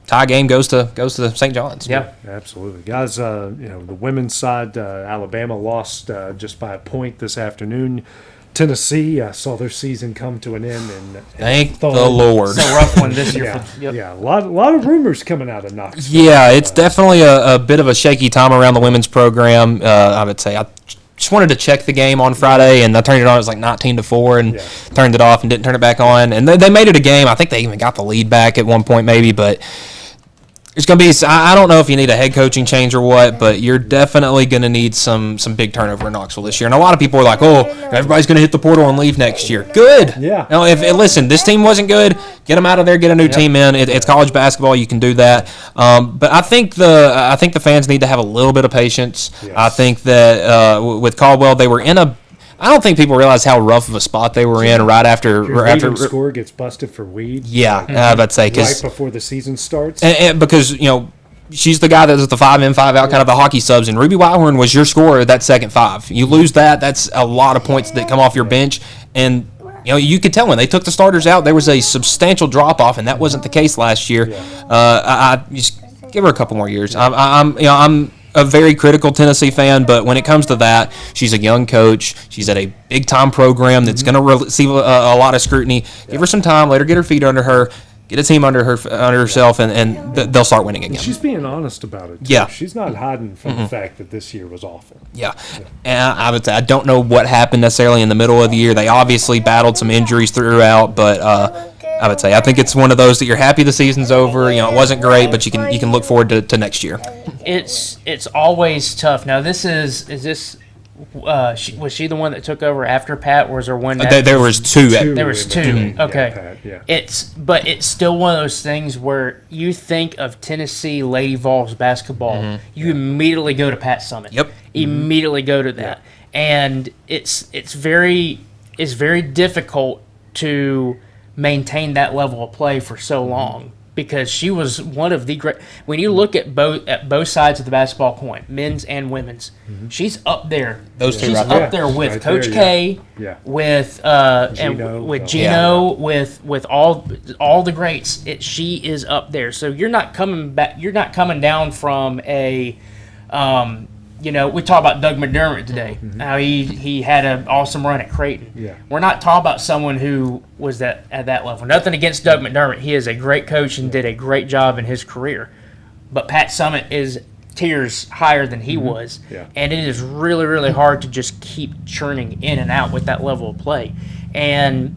tie game goes to St. John's. Yeah, absolutely, guys. The women's side, Alabama lost just by a point this afternoon. Tennessee saw their season come to an end, and thank the Lord. It's a rough one this year. A lot of rumors coming out of Knoxville. Yeah, it's definitely a bit of a shaky time around the women's program. I would say I just wanted to check the game on Friday, and I turned it on. It was like 19-4, and turned it off and didn't turn it back on. And they made it a game. I think they even got the lead back at one point, maybe, but. It's going to be. I don't know if you need a head coaching change or what, but you're definitely going to need some big turnover in Knoxville this year. And a lot of people are like, "Oh, everybody's going to hit the portal and leave next year." Good. Yeah. No, listen, this team wasn't good. Get them out of there. Get a new team in. It's college basketball. You can do that. But I think the fans need to have a little bit of patience. Yes. I think that with Caldwell, they were in a. I don't think people realize how rough of a spot they were in right after. Your score gets busted for weed. Yeah, I'd say right before the season starts. And because she's the guy that was the 5 in 5 out kind of the hockey subs, and Ruby Whitehorn was your scorer that second 5. You lose that, that's a lot of points that come off your bench, and you could tell when they took the starters out, there was a substantial drop off, and that wasn't the case last year. I just give her a couple more years. I'm a very critical Tennessee fan, but when it comes to that, she's a young coach. She's at a big-time program that's going to receive a lot of scrutiny. Give her some time. Let her get her feet under her. Get a team under herself, and they'll start winning again. She's being honest about it, too. Yeah. She's not hiding from the fact that this year was awful. Yeah. And I would say I don't know what happened necessarily in the middle of the year. They obviously battled some injuries throughout, but I would say I think it's one of those that you're happy the season's over. It wasn't great, but you can look forward to next year. It's always tough. Now was she the one that took over after Pat, or was there one? There was two. There was two. Mm-hmm. Okay. Yeah, Pat, But it's still one of those things where you think of Tennessee Lady Vols basketball, you immediately go to Pat Summitt. Yep. Immediately go to that, and it's very difficult to maintain that level of play for so long, because she was one of the great. When you look at both sides of the basketball coin, men's and women's, she's up there. Those two she's right up there with Coach K, with Gino, and with Gino, with all the greats. She is up there. So you're not coming back. You're not coming down from a. We talk about Doug McDermott today. How he had an awesome run at Creighton. Yeah. We're not talking about someone who was at that level. Nothing against Doug McDermott. He is a great coach and did a great job in his career. But Pat Summitt is tiers higher than he was. Yeah. And it is really, really hard to just keep churning in and out with that level of play. And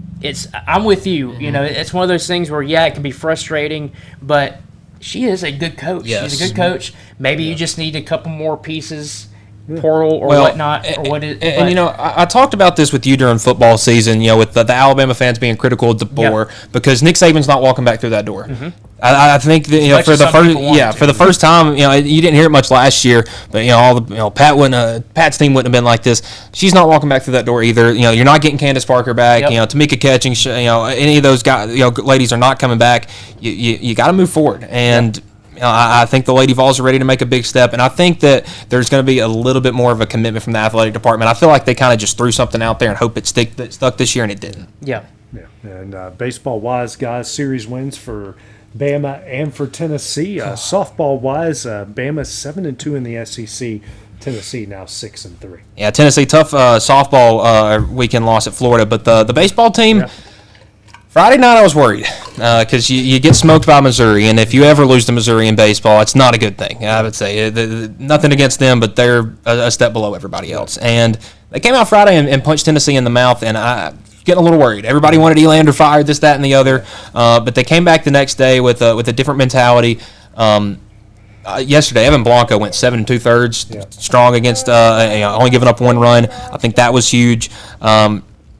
I'm with you. It's one of those things where, it can be frustrating, but she is a good coach. Yes. She's a good coach. Maybe you just need a couple more pieces, portal or whatnot. I talked about this with you during football season, with the Alabama fans being critical of DeBoer, because Nick Saban's not walking back through that door. I think that for the first time, you didn't hear it much last year, but Pat's team wouldn't have been like this. She's not walking back through that door either. You're not getting Candace Parker back. Tamika Catching, any of those guys, ladies are not coming back. You got to move forward, and I think the Lady Vols are ready to make a big step, and I think that there's going to be a little bit more of a commitment from the athletic department. I feel like they kind of just threw something out there and hope it stuck this year, and it didn't. Yeah. And baseball-wise, guys, series wins for Bama and for Tennessee. Softball-wise, Bama 7-2 in the SEC. Tennessee now 6-3. Yeah, Tennessee tough softball weekend loss at Florida, but the baseball team. Yeah. Friday night I was worried because you get smoked by Missouri, and if you ever lose to Missouri in baseball, it's not a good thing. I would say nothing against them, but they're a step below everybody else. And they came out Friday and punched Tennessee in the mouth, and I getting a little worried. Everybody wanted Elander fired, this, that, and the other, but they came back the next day with a different mentality. Yesterday, Evan Blanco went 7 2/3 strong against only giving up one run. I think that was huge.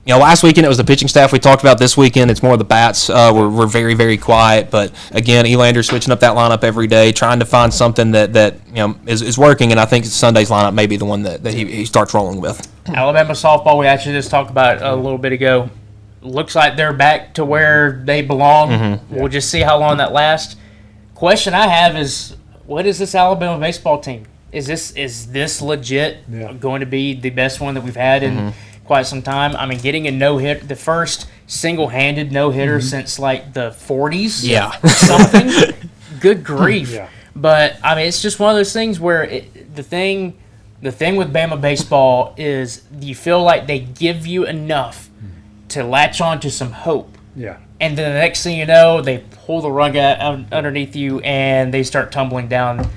last weekend it was the pitching staff we talked about. This weekend it's more the bats. We're very, very quiet. But again, Elander's switching up that lineup every day, trying to find something that is working. And I think Sunday's lineup may be the one that he starts rolling with. Alabama softball, we actually just talked about a little bit ago. Looks like they're back to where they belong. Mm-hmm. We'll just see how long that lasts. Question I have is, what is this Alabama baseball team? Is this legit going to be the best one that we've had in quite some time? I mean, getting a no-hit, the first single-handed no-hitter since like the 40s, something. Good grief! Yeah. But I mean, it's just one of those things where the thing with Bama baseball is you feel like they give you enough to latch on to some hope. Yeah. And then the next thing you know, they pull the rug out underneath you and they start tumbling down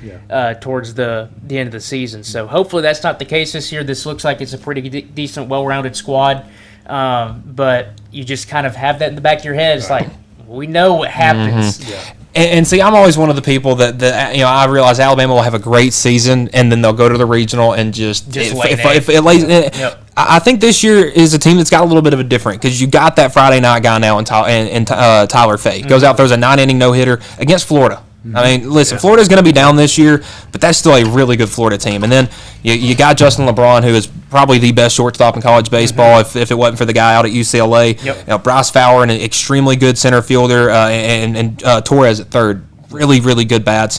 towards the end of the season. So hopefully that's not the case this year. This looks like it's a pretty decent, well-rounded squad. But you just kind of have that in the back of your head. It's like, we know what happens. Mm-hmm. Yeah. And see, I'm always one of the people that I realize Alabama will have a great season, and then they'll go to the regional and just I think this year is a team that's got a little bit of a different, because you got that Friday night guy now in Tyler Fay. Goes out, throws a 9-inning no-hitter against Florida. I mean, listen, Florida's going to be down this year, but that's still a really good Florida team. And then you got Justin LeBron, who is probably the best shortstop in college baseball, if it wasn't for the guy out at UCLA. Yep. Bryce Fowler, an extremely good center fielder, and Torres at third. Really, really good bats.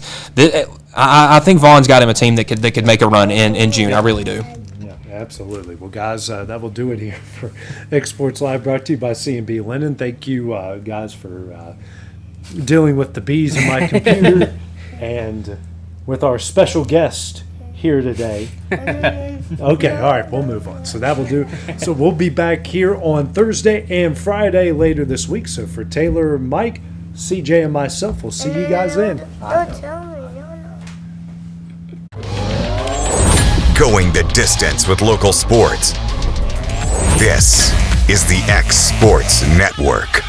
I think Vaughn's got him a team that could make a run in June. I really do. Yeah, absolutely. Well, guys, that will do it here for X Sports Live, brought to you by C&B Linen. Thank you, guys, for dealing with the bees in my computer and with our special guest here today. Okay, all right, we'll move on. So that will do. So we'll be back here on Thursday and Friday later this week. So for Taylor, Mike, CJ, and myself, we'll see you guys then. Don't tell me. Going the distance with local sports. This is the X Sports Network.